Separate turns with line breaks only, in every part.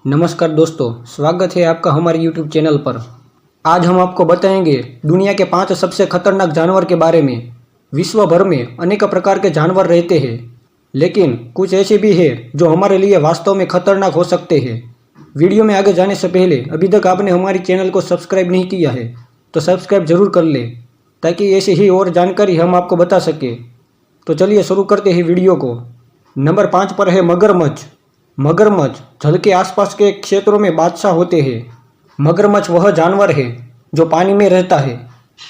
नमस्कार दोस्तों, स्वागत है आपका हमारे YouTube चैनल पर। आज हम आपको बताएंगे दुनिया के 5 सबसे खतरनाक जानवर के बारे में। विश्व भर में अनेक प्रकार के जानवर रहते हैं, लेकिन कुछ ऐसे भी हैं जो हमारे लिए वास्तव में खतरनाक हो सकते हैं। वीडियो में आगे जाने से पहले अभी तक आपने हमारे चैनल को सब्सक्राइब नहीं किया है तो सब्सक्राइब जरूर कर ले, ताकि ऐसी ही और जानकारी हम आपको बता सकें। तो चलिए शुरू करते हैं वीडियो को। नंबर 5 पर है मगरमच्छ। मगरमच्छ जल के आसपास के क्षेत्रों में बादशाह होते हैं। मगरमच्छ वह जानवर है जो पानी में रहता है।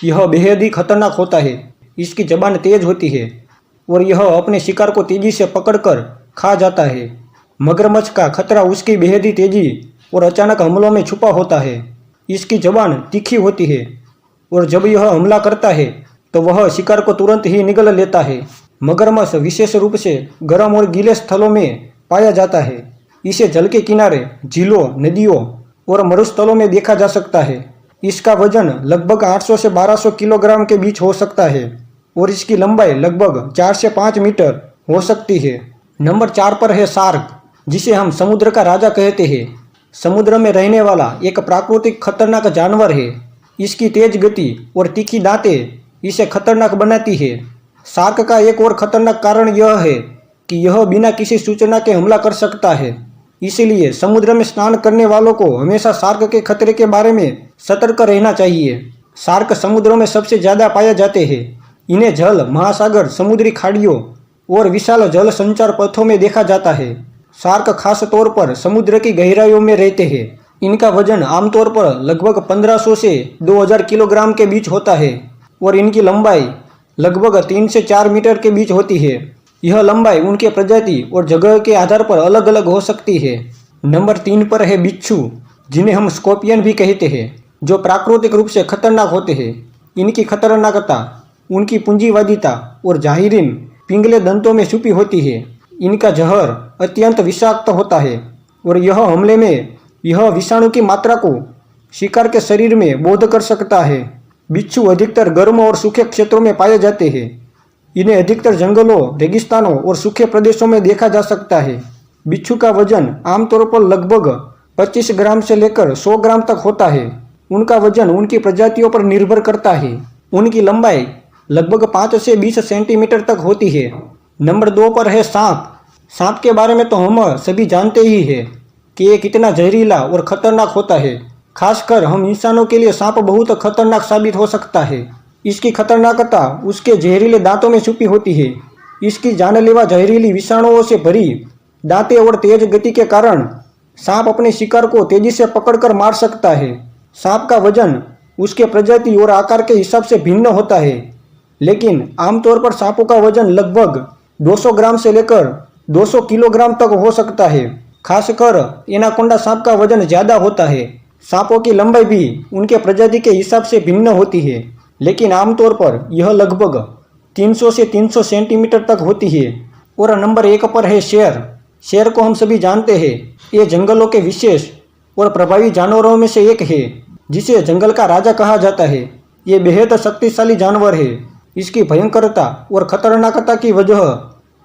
यह बेहद ही खतरनाक होता है। इसकी जबान तेज होती है और यह अपने शिकार को तेजी से पकड़कर खा जाता है। मगरमच्छ का खतरा उसकी बेहद ही तेजी और अचानक हमलों में छुपा होता है। इसकी जबान तीखी होती है और जब यह हमला करता है तो वह शिकार को तुरंत ही निगल लेता है। मगरमच्छ विशेष रूप से गर्म और गीले स्थलों में पाया जाता है। इसे जल के किनारे, झीलों, नदियों और मरुस्थलों में देखा जा सकता है। इसका वजन लगभग 800 से 1200 किलोग्राम के बीच हो सकता है और इसकी लंबाई लगभग 4 से 5 मीटर हो सकती है। नंबर 4 पर है शार्क, जिसे हम समुद्र का राजा कहते हैं। समुद्र में रहने वाला एक प्राकृतिक खतरनाक जानवर है। इसकी तेज गति और तीखी दांतें इसे खतरनाक बनाती है। शार्क का एक और खतरनाक कारण यह है कि यह बिना किसी सूचना के हमला कर सकता है। इसलिए समुद्र में स्नान करने वालों को हमेशा शार्क के खतरे के बारे में सतर्क रहना चाहिए। शार्क समुद्रों में सबसे ज़्यादा पाए जाते हैं। इन्हें जल, महासागर, समुद्री खाड़ियों और विशाल जल संचार पथों में देखा जाता है। शार्क खास तौर पर समुद्र की गहराइयों में रहते हैं। इनका वजन आमतौर पर लगभग 1500 से 2000 किलोग्राम के बीच होता है और इनकी लंबाई लगभग 3 से 4 मीटर के बीच होती है। यह लंबाई उनके प्रजाति और जगह के आधार पर अलग अलग हो सकती है। नंबर 3 पर है बिच्छू, जिन्हें हम स्कॉर्पियन भी कहते हैं, जो प्राकृतिक रूप से खतरनाक होते हैं। इनकी खतरनाकता उनकी पूंजीवादिता और जाहिरीन पिंगले दंतों में छुपी होती है। इनका जहर अत्यंत विषाक्त होता है और यह हमले में यह विषाणु की मात्रा को शिकार के शरीर में बोध कर सकता है। बिच्छू अधिकतर गर्म और सूखे क्षेत्रों में पाए जाते हैं। इन्हें अधिकतर जंगलों, रेगिस्तानों और सूखे प्रदेशों में देखा जा सकता है। बिच्छू का वजन आमतौर पर लगभग 25 ग्राम से लेकर 100 ग्राम तक होता है। उनका वजन उनकी प्रजातियों पर निर्भर करता है। उनकी लंबाई लगभग 5 से 20 सेंटीमीटर तक होती है। नंबर 2 पर है सांप। सांप के बारे में तो हम सभी जानते ही हैं कि ये कितना जहरीला और खतरनाक होता है। खासकर हम इंसानों के लिए सांप बहुत खतरनाक साबित हो सकता है। इसकी खतरनाकता उसके जहरीले दांतों में छुपी होती है। इसकी जानलेवा जहरीली विषाणुओं से भरी दांतें और तेज गति के कारण सांप अपने शिकार को तेजी से पकड़कर मार सकता है। सांप का वजन उसके प्रजाति और आकार के हिसाब से भिन्न होता है, लेकिन आमतौर पर सांपों का वजन लगभग 200 ग्राम से लेकर 200 किलोग्राम तक हो सकता है। खासकर एनाकोंडा सांप का वजन ज़्यादा होता है। सांपों की लंबाई भी उनके प्रजाति के हिसाब से भिन्न होती है, लेकिन आमतौर पर यह लगभग 300 से 300 सेंटीमीटर तक होती है। और नंबर 1 पर है शेर। शेर को हम सभी जानते हैं। ये जंगलों के विशेष और प्रभावी जानवरों में से एक है, जिसे जंगल का राजा कहा जाता है। ये बेहद शक्तिशाली जानवर है। इसकी भयंकरता और खतरनाकता की वजह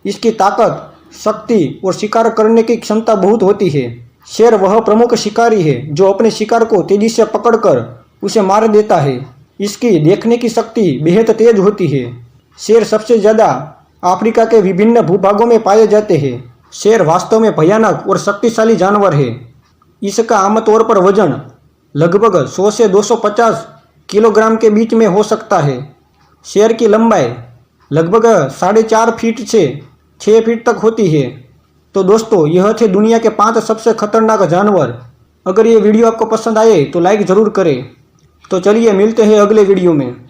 इसकी ताकत, शक्ति और शिकार करने की क्षमता बहुत होती है। शेर वह प्रमुख शिकारी है जो अपने शिकार को तेजी से पकड़कर उसे मार देता है। इसकी देखने की शक्ति बेहद तेज होती है। शेर सबसे ज़्यादा अफ्रीका के विभिन्न भूभागों में पाए जाते हैं। शेर वास्तव में भयानक और शक्तिशाली जानवर है। इसका आमतौर पर वजन लगभग 100 से 250 किलोग्राम के बीच में हो सकता है। शेर की लंबाई लगभग 4.5 फीट से 6 फीट तक होती है। तो दोस्तों, यह थे दुनिया के 5 सबसे खतरनाक जानवर। अगर ये वीडियो आपको पसंद आए तो लाइक ज़रूर करें। तो चलिए मिलते हैं अगले वीडियो में।